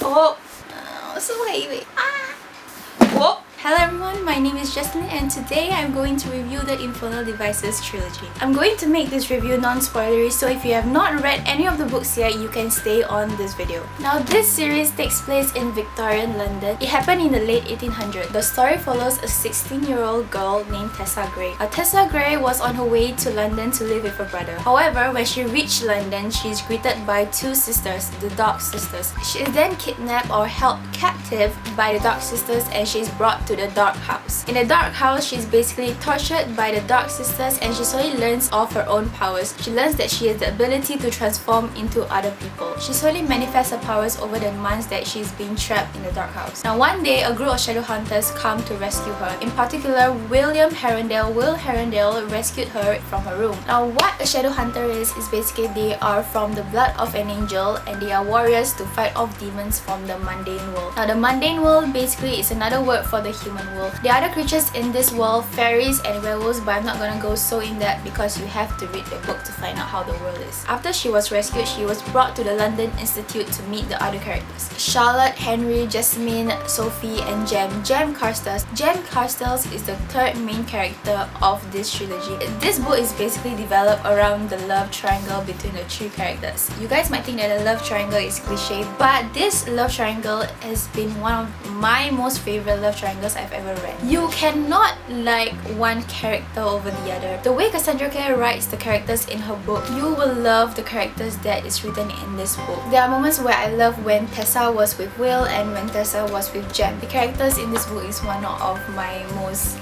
So heavy. Whoa. Hello everyone, my name is Jezlyn and today I'm going to review the Infernal Devices trilogy. I'm going to make this review non-spoilery, so if you have not read any of the books yet, you can stay on this video. Now this series takes place in Victorian London. It happened in the late 1800s. The story follows a 16-year-old girl named Tessa Gray. Tessa Gray was on her way to London to live with her brother. However, when she reached London, she is greeted by two sisters, the Dark Sisters. She is then kidnapped or held captive by the Dark Sisters and she is brought to the Dark House. In the Dark House, she's basically tortured by the Dark Sisters and she slowly learns of her own powers. She learns that she has the ability to transform into other people. She slowly manifests her powers over the months that she's been trapped in the Dark House. Now one day, a group of shadow hunters come to rescue her. In particular, Will Herondale rescued her from her room. Now what a shadow hunter is basically they are from the blood of an angel and they are warriors to fight off demons from the mundane world. Now the mundane world basically is another word for the human world. There are other creatures in this world, fairies and werewolves, but I'm not gonna go so in depth because you have to read the book to find out how the world is. After she was rescued, she was brought to the London Institute to meet the other characters. Charlotte, Henry, Jasmine, Sophie and Jem Carstairs. Jem Carstairs is the third main character of this trilogy. This book is basically developed around the love triangle between the three characters. You guys might think that the love triangle is cliche, but this love triangle has been one of my most favorite love triangles I've ever read. You cannot like one character over the other. The way Cassandra Clare writes the characters in her book, you will love the characters that is written in this book. There are moments where I love when Tessa was with Will and when Tessa was with Jem. The characters in this book is one of my most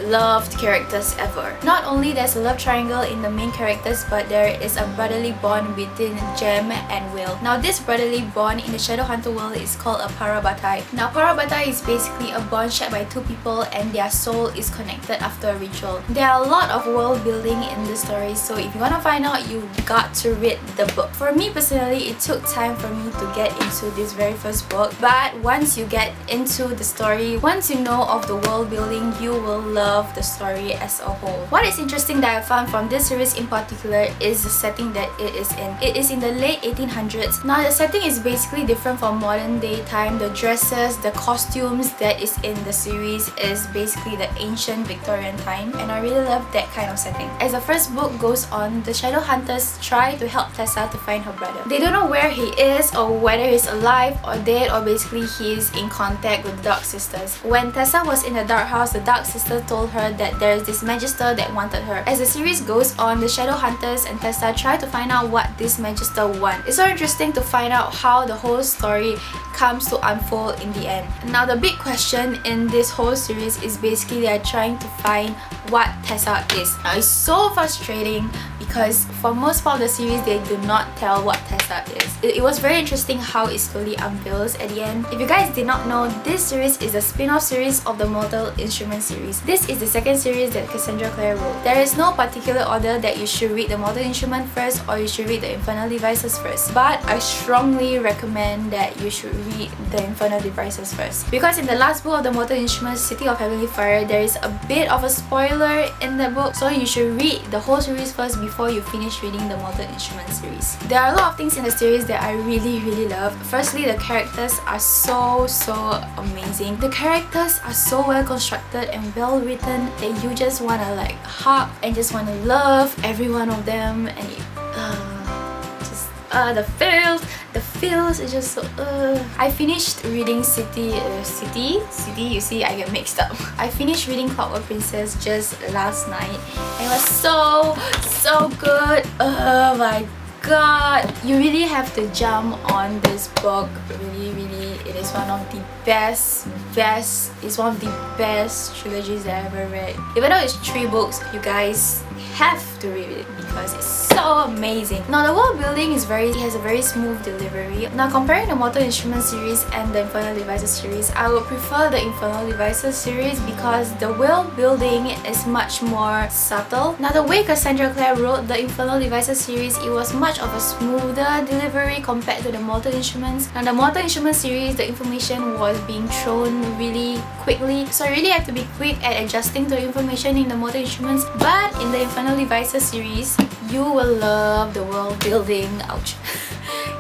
loved characters ever. Not only there's a love triangle in the main characters, but there is a brotherly bond between Jem and Will. Now this brotherly bond in the Shadowhunter world is called a Parabatai. Now Parabatai is basically a bond shared by two people and their soul is connected after a ritual. There are a lot of world building in the story, so if you want to find out, you got to read the book. For me personally, it took time for me to get into this very first book, but once you get into the story, once you know of the world building, you will love the story as a whole. What is interesting that I found from this series in particular is the setting that it is in. It is in the late 1800s. Now the setting is basically different from modern day time. The dresses, the costumes that is in the series is basically the ancient Victorian time, and I really love that kind of setting. As the first book goes on, the shadow hunters try to help Tessa to find her brother. They don't know where he is or whether he's alive or dead, or basically he is in contact with the Dark Sisters. When Tessa was in the Dark House, the Dark Sister told her that there is this Magister that wanted her. As the series goes on, the shadow hunters and Tessa try to find out what this Magister wants. It's so interesting to find out how the whole story comes to unfold in the end. Now the big question in this whole series is basically they are trying to find what Tessa is. Now it's so frustrating because for most part of the series they do not tell what Tessa is. It was very interesting how it slowly unveils at the end. If you guys did not know, this series is a spin-off series of the Mortal Instruments series. This is the second series that Cassandra Clare wrote. There is no particular order that you should read the Mortal Instrument first or you should read the Infernal Devices first, but I strongly recommend that you should read the Infernal Devices first, because in the last book of the Mortal Instruments, City of Heavenly Fire, there is a bit of a spoiler in the book, so you should read the whole series first before you finish reading the Mortal Instruments series. There are a lot of things in the series that I really love. Firstly, the characters are so amazing. The characters are so well constructed and well written that you just want to like hug and just want to love every one of them, and the feels is just so I finished reading City, you see I get mixed up. I finished reading Clockwork Princess just last night and it was so good. Oh my god, you really have to jump on this book. Really, it is one of the best it's one of the best trilogies that I ever read. Even though it's 3 books, you guys have to read it because it's so amazing. Now the world building is it has a very smooth delivery. Now comparing the Mortal Instruments series and the Infernal Devices series, I would prefer the Infernal Devices series because the world building is much more subtle. Now the way Cassandra Clare wrote the Infernal Devices series, it was much of a smoother delivery compared to the Mortal Instruments. Now the Mortal Instruments series, the information was being thrown really quickly, so I really have to be quick at adjusting to the information in the Mortal Instruments. But in the Infernal Devices series, you will love the world building. Ouch.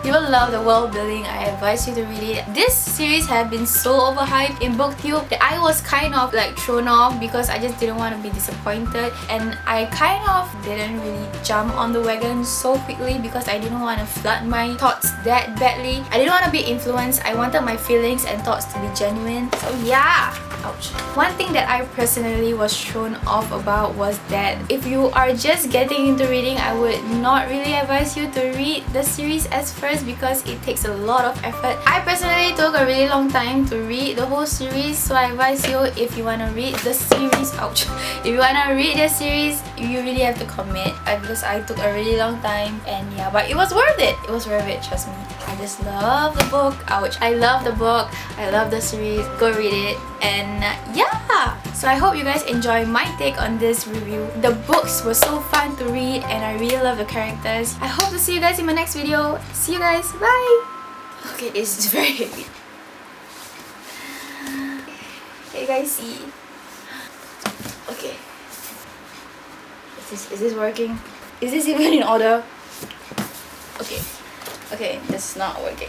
You will love the world building. I advise you to read it. This series had been so overhyped in BookTube that I was kind of like thrown off because I just didn't want to be disappointed, and I kind of didn't really jump on the wagon so quickly because I didn't want to flood my thoughts that badly. I didn't want to be influenced. I wanted my feelings and thoughts to be genuine. So yeah. Ouch. One thing that I personally was thrown off about was that if you are just getting into reading, I would not really advise you to read the series as first because it takes a lot of effort. I personally took a really long time to read the whole series, so I advise you, if you want to read the series, ouch, if you want to read the series, you really have to commit, because I took a really long time, and yeah, but it was worth it. It was worth it, trust me. I just love the book. Ouch. I love the book. I love the series. Go read it. And yeah. So I hope you guys enjoy my take on this review. The books were so fun to read and I really love the characters. I hope to see you guys in my next video. See you guys. Bye. Okay, this is very heavy. Can you guys see? Okay. Is this working? Is this even in order? Okay. Okay, this is not working.